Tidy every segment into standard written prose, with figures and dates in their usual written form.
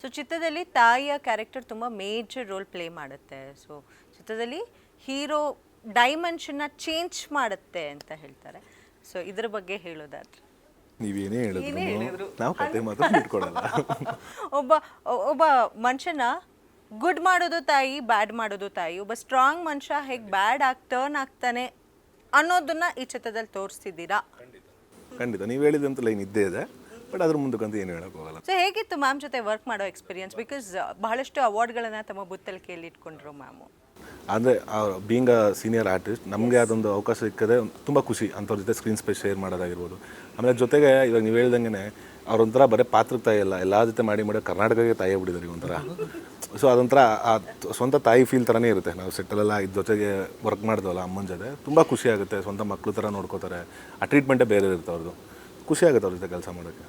So ಚಿತ್ರದಲ್ಲಿ ತಾಯಿಯ character ತುಂಬ ಮೇಜರ್ ರೋಲ್ ಪ್ಲೇ ಮಾಡುತ್ತೆ. ಸೊ ಚಿತ್ರದಲ್ಲಿ ಹೀರೋ ಡೈಮೆನ್ಷನ್ನ ಚೇಂಜ್ ಮಾಡುತ್ತೆ ಅಂತ ಹೇಳ್ತಾರೆ. ಸೊ ಇದರ ಬಗ್ಗೆ ಹೇಳೋದಾದ್ರೆ ನೀವೇನೇ ಹೇಳಿದ್ರು ನಾವು ಕತೆ ಮಾತ್ರ ಇಟ್ಕೊಡಲ್ಲ. ಒಬ್ಬ ಮನುಷ್ಯನ ಗುಡ್ ಮಾಡೋದು ತಾಯಿ, ಬ್ಯಾಡ್ ಮಾಡೋದು ತಾಯಿ. ಒಬ್ಬ ಸ್ಟ್ರಾಂಗ್ ಮನುಷ್ಯ ಹೇಗೆ ಬ್ಯಾಡ್ ಟರ್ನ್ ಆಗ್ತಾನೆ ಅನ್ನೋದನ್ನ ಈ ಚಿತ್ರದಲ್ಲಿ ತೋರಿಸ್ತಿದ್ದೀರಾ? ಖಂಡಿತ ನೀವು ಹೇಳಿದಂತ ಲೈನ್ ಇದ್ದೇ ಇದೆ, ಬಟ್ ಅದ್ರ ಮುಂದಕ್ಕಂತ ಏನು ಹೇಳೋಕ್ಕೋಗಲ್ಲ. ಸೊ ಹೇಗಿತ್ತು ಮ್ಯಾಮ್ ಜೊತೆ ವರ್ಕ್ ಮಾಡೋ ಎಕ್ಸ್ಪೀರಿಯನ್ಸ್? ಬಿಕಾಸ್ ಬಹಳಷ್ಟು ಅವಾರ್ಡ್ಗಳನ್ನು ತಮ್ಮ ಬುತ್ತಲಿಕೆಯಲ್ಲಿ ಇಟ್ಕೊಂಡ್ರು ಮ್ಯಾಮು. ಅಂದರೆ ಬೀಯಿಂಗ್ ಅ ಸೀನಿಯರ್ ಆರ್ಟಿಸ್ಟ್ ನಮಗೆ ಅದೊಂದು ಅವಕಾಶ ಸಿಕ್ಕದೆ ತುಂಬ ಖುಷಿ. ಅಂಥವ್ರ ಜೊತೆ ಸ್ಕ್ರೀನ್ ಸ್ಪೇಸ್ ಶೇರ್ ಮಾಡೋದಾಗಿರ್ಬೋದು. ಆಮೇಲೆ ಜೊತೆಗೆ ಇವಾಗ ನೀವು ಹೇಳ್ದಂಗೆ ಅವ್ರೊಂಥರ ಬರೀ ಪಾತ್ರಕ್ಕೆ ತಾಯಿ ಅಲ್ಲ, ಎಲ್ಲ ಜೊತೆ ಮಾಡಿ ಕರ್ನಾಟಕಕ್ಕೆ ತಾಯಿ ಬಿಟ್ಟಿದ್ದಾರೆ ಒಂಥರ. ಸೊ ಅದೊಂಥರ ಆ ಸ್ವಂತ ತಾಯಿ ಫೀಲ್ ಥರನೇ ಇರುತ್ತೆ. ನಾವು ಸೆಟ್ಟಲೆಲ್ಲ ಇದ್ರ ಜೊತೆಗೆ ವರ್ಕ್ ಮಾಡಿದ್ವಲ್ಲ ಅಮ್ಮನ ಜೊತೆ, ತುಂಬ ಖುಷಿ ಆಗುತ್ತೆ. ಸ್ವಂತ ಮಕ್ಕಳು ಥರ ನೋಡ್ಕೋತಾರೆ. ಆ ಟ್ರೀಟ್ಮೆಂಟೇ ಬೇರೆ ಇರುತ್ತೆ ಅವ್ರದ್ದು. ಖುಷಿ ಆಗುತ್ತೆ ಅವ್ರ ಜೊತೆ ಕೆಲಸ ಮಾಡೋಕ್ಕೆ.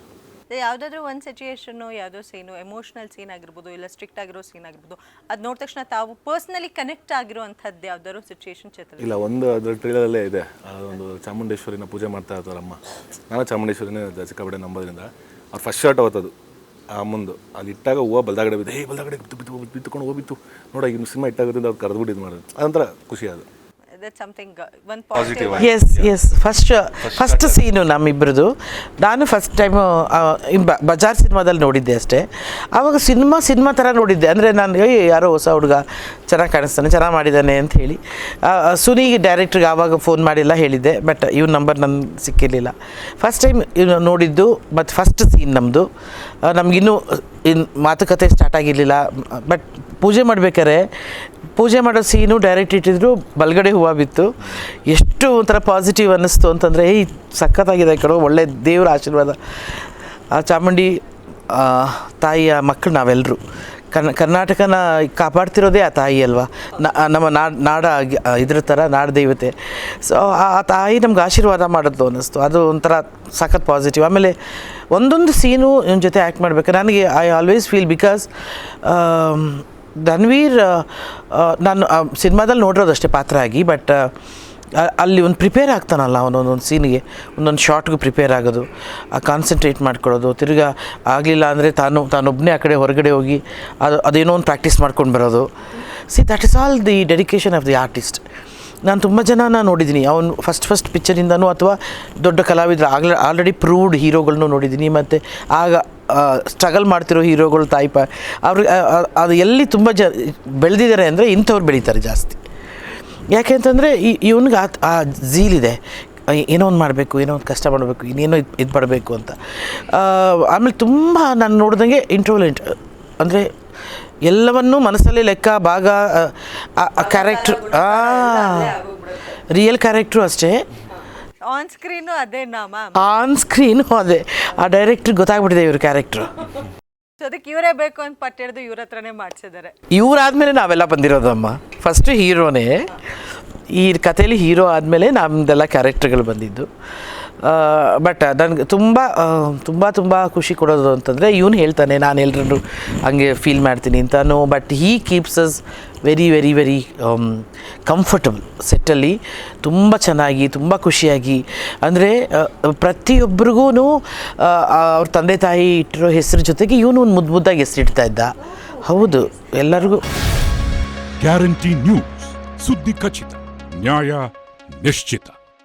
ಯಾವುದಾದ್ರೂ ಒಂದು ಸಿಚುಯೇಷನ್ನು, ಯಾವುದೋ ಸೀನು, ಎಮೋಷ್ನಲ್ ಸೀನ್ ಆಗಿರ್ಬೋದು, ಇಲ್ಲ ಸ್ಟ್ರಿಕ್ಟ್ ಆಗಿರೋ ಸೀನ್ ಆಗಿರ್ಬೋದು, ಅದು ನೋಡಿದ ತಕ್ಷಣ ತಾವು ಪರ್ಸ್ನಲಿ ಕನೆಕ್ಟ್ ಆಗಿರುವಂಥದ್ದು ಯಾವ್ದಾದ್ರು ಸಿಚುಯೇಷನ್ ಚಿತ್ರ? ಇಲ್ಲ, ಒಂದು ಅದ್ರ ಟ್ರೇಲರಲ್ಲೇ ಇದೆ. ಒಂದು ಚಾಮುಂಡೇಶ್ವರಿನ ಪೂಜೆ ಮಾಡ್ತಾ ಇರ್ತಾರಮ್ಮ. ನಾನು ಚಾಮುಂಡೇಶ್ವರಿನೇ ಸಿಕ್ಕಾಪಟ್ಟೆ ನಂಬೋದ್ರಿಂದ ಅವ್ರು ಫಸ್ಟ್ ಶಾರ್ಟ್ ಅವತ್ತದು ಆ ಮುಂದೆ ಅಲ್ಲಿ ಇಟ್ಟಾಗ ಹೂವು ಬಲ್ದಾಗಡೆ ಬಿದ್ದು, ಬಲ್ದಾಗಡೆ ಬಿತ್ತುಕೊಂಡು ಹೋಗ್ಬಿತ್ತು ನೋಡ, ಇನ್ನು ಸಿನಿಮಾ ಇಟ್ಟಾಗೋದ್ರಿಂದ ಅವ್ರು ಕರೆದ್ಬಿಟ್ಟು ಇದು ಮಾಡೋದು ಅದೊಂಥರ ಖುಷಿ. ಅದು ಎಸ್ ಫಸ್ಟ್ ಸೀನು ನಮ್ಮಿಬ್ಬರದು. ನಾನು ಫಸ್ಟ್ ಟೈಮು ಬಜಾರ್ ಸಿನಿಮಾದಲ್ಲಿ ನೋಡಿದ್ದೆ ಅಷ್ಟೇ. ಆವಾಗ ಸಿನಿಮಾ ಥರ ನೋಡಿದ್ದೆ. ಅಂದರೆ ನಾನು ಯಾರೋ ಹೊಸ ಹುಡುಗ ಚೆನ್ನಾಗಿ ಕಾಣಿಸ್ತಾನೆ, ಚೆನ್ನಾಗಿ ಮಾಡಿದ್ದಾನೆ ಅಂತ ಹೇಳಿ ಸುನಿಗೆ ಡೈರೆಕ್ಟ್ರಿಗೆ ಆವಾಗ ಫೋನ್ ಮಾಡಿಲ್ಲ ಹೇಳಿದ್ದೆ. ಬಟ್ ಇವ್ನ ನಂಬರ್ ನನಗೆ ಸಿಕ್ಕಿರಲಿಲ್ಲ. ಫಸ್ಟ್ ಟೈಮ್ ನೋಡಿದ್ದು ಮತ್ತು ಫಸ್ಟ್ ಸೀನ್ ನಮ್ಮದು. ನಮಗಿನ್ನೂ ಮಾತುಕತೆ ಸ್ಟಾರ್ಟ್ ಆಗಿರಲಿಲ್ಲ. ಬಟ್ ಪೂಜೆ ಮಾಡೋ ಸೀನು ಡೈರೆಕ್ಟ್ ಇಟ್ಟಿದ್ರು, ಬಲ್ಗಡೆ ಹೂವು ಬಿತ್ತು. ಎಷ್ಟು ಒಂಥರ ಪಾಸಿಟಿವ್ ಅನ್ನಿಸ್ತು ಅಂತಂದರೆ, ಸಖತ್ತಾಗಿದೆ ಕಣೋ, ಒಳ್ಳೆ ದೇವರ ಆಶೀರ್ವಾದ. ಆ ಚಾಮುಂಡಿ ತಾಯಿಯ ಮಕ್ಕಳು ನಾವೆಲ್ಲರೂ. ಕರ್ನಾಟಕನ ಕಾಪಾಡ್ತಿರೋದೇ ಆ ತಾಯಿ ಅಲ್ವಾ, ನಮ್ಮ ನಾಡ ಇದ್ರ ಥರ ನಾಡದೇವತೆ. ಸೊ ಆ ತಾಯಿ ನಮ್ಗೆ ಆಶೀರ್ವಾದ ಮಾಡೋದು ಅನ್ನಿಸ್ತು. ಅದು ಒಂಥರ ಸಖತ್ ಪಾಸಿಟಿವ್. ಆಮೇಲೆ ಒಂದೊಂದು ಸೀನು ಇವನ ಜೊತೆ ಆ್ಯಕ್ಟ್ ಮಾಡಬೇಕು. ನನಗೆ I always feel, because Dhanveer ನಾನು ಸಿನಿಮಾದಲ್ಲಿ ನೋಡಿರೋದು ಅಷ್ಟೇ ಪಾತ್ರ ಆಗಿ. ಬಟ್ ಅಲ್ಲಿ ಒಂದು ಪ್ರಿಪೇರ್ ಆಗ್ತಾನಲ್ಲ, ಅವನೊಂದೊಂದು ಸೀನಿಗೆ, ಒಂದೊಂದು ಶಾರ್ಟ್ಗೂ ಪ್ರಿಪೇರ್ ಆಗೋದು, ಕಾನ್ಸಂಟ್ರೇಟ್ ಮಾಡ್ಕೊಳ್ಳೋದು. ತಿರ್ಗಾ ಆಗಲಿಲ್ಲ ಅಂದರೆ ತಾನೊಬ್ಬನೇ ಆ ಕಡೆ ಹೊರಗಡೆ ಹೋಗಿ ಅದೇನೋ ಒಂದು ಪ್ರಾಕ್ಟೀಸ್ ಮಾಡ್ಕೊಂಡು ಬರೋದು. That is all the dedication of the artist. ನಾನು ತುಂಬ ಜನನ ನೋಡಿದ್ದೀನಿ, ಅವನು ಫಸ್ಟ್ ಪಿಕ್ಚರಿಂದನೂ ಅಥವಾ ದೊಡ್ಡ ಕಲಾವಿದರು ಆಲ್ರೆಡಿ ಪ್ರೂವ್ಡ್ ಹೀರೋಗಳನ್ನೂ ನೋಡಿದ್ದೀನಿ. ಮತ್ತು ಆಗ ಸ್ಟ್ರಗಲ್ ಮಾಡ್ತಿರೋ ಹೀರೋಗಳು ಅವ್ರಿಗೆ ಅದು ಎಲ್ಲಿ ತುಂಬ ಬೆಳೆದಿದ್ದಾರೆ ಅಂದರೆ ಇಂಥವ್ರು ಬೆಳೀತಾರೆ ಜಾಸ್ತಿ. ಯಾಕೆ ಅಂತಂದರೆ ಇವನಿಗೆ ಆ ಝೀಲಿದೆ, ಏನೋ ಒಂದು ಮಾಡಬೇಕು, ಏನೋ ಒಂದು ಕಷ್ಟ ಮಾಡಬೇಕು, ಇನ್ನೇನೋ ಇದು ಪಡಬೇಕು ಅಂತ. ಆಮೇಲೆ ತುಂಬ ನಾನು ನೋಡಿದಂಗೆ ಇಂಟ್ರೋಲೆಂಟ್, ಅಂದರೆ ಎಲ್ಲವನ್ನೂ ಮನಸ್ಸಲ್ಲಿ ಲೆಕ್ಕ ಭಾಗ ಕ್ಯಾರೆಕ್ಟ್ರು, ರಿಯಲ್ ಕ್ಯಾರೆಕ್ಟ್ರು ಅಷ್ಟೇ. ಆನ್ ಸ್ಕ್ರೀನು ಅದೇ ಅದೇ ಆ ಡೈರೆಕ್ಟ್ರಿಗೆ ಗೊತ್ತಾಗ್ಬಿಟ್ಟಿದೆ ಇವ್ರ ಕ್ಯಾರೆಕ್ಟ್ರು. ಸೊ ಅದಕ್ಕೆ ಇವರೇ ಬೇಕು ಅಂತ ಪಟ್ಟಿಡ್ದು ಇವ್ರ ಹತ್ರನೇ ಮಾಡಿಸಿದ್ದಾರೆ. ಇವರಾದ್ಮೇಲೆ ನಾವೆಲ್ಲ ಬಂದಿರೋದಮ್ಮ. ಫಸ್ಟು ಹೀರೋನೇ, ಈ ಕಥೆಯಲ್ಲಿ ಹೀರೋ ಆದಮೇಲೆ ನಮ್ಮದೆಲ್ಲ ಕ್ಯಾರೆಕ್ಟರ್ಗಳು ಬಂದಿದ್ದು. ಬಟ್ ನನಗೆ ತುಂಬ ಖುಷಿ ಕೊಡೋದು ಅಂತಂದರೆ, ಇವನು ಹೇಳ್ತಾನೆ ನಾನು ಎಲ್ಲರೂ ಹಂಗೆ ಫೀಲ್ ಮಾಡ್ತೀನಿ ಅಂತಾನು. But he keeps us very very very comfortable ಸೆಟ್ಟಲ್ಲಿ. ತುಂಬ ಚೆನ್ನಾಗಿ, ತುಂಬ ಖುಷಿಯಾಗಿ, ಅಂದರೆ ಪ್ರತಿಯೊಬ್ಬರಿಗೂ ಅವ್ರ ತಂದೆ ತಾಯಿ ಇಟ್ಟಿರೋ ಹೆಸರು ಜೊತೆಗೆ ಇವನು ಒಂದು ಮುದ್ದಾಗಿ ಹೆಸರಿಡ್ತಾ ಇದ್ದ. ಹೌದು, ಎಲ್ಲರಿಗೂ. ಗ್ಯಾರಂಟಿ ನ್ಯೂಸ್, ಸುದ್ದಿ ಖಚಿತ, ನ್ಯಾಯ ನಿಶ್ಚಿತ.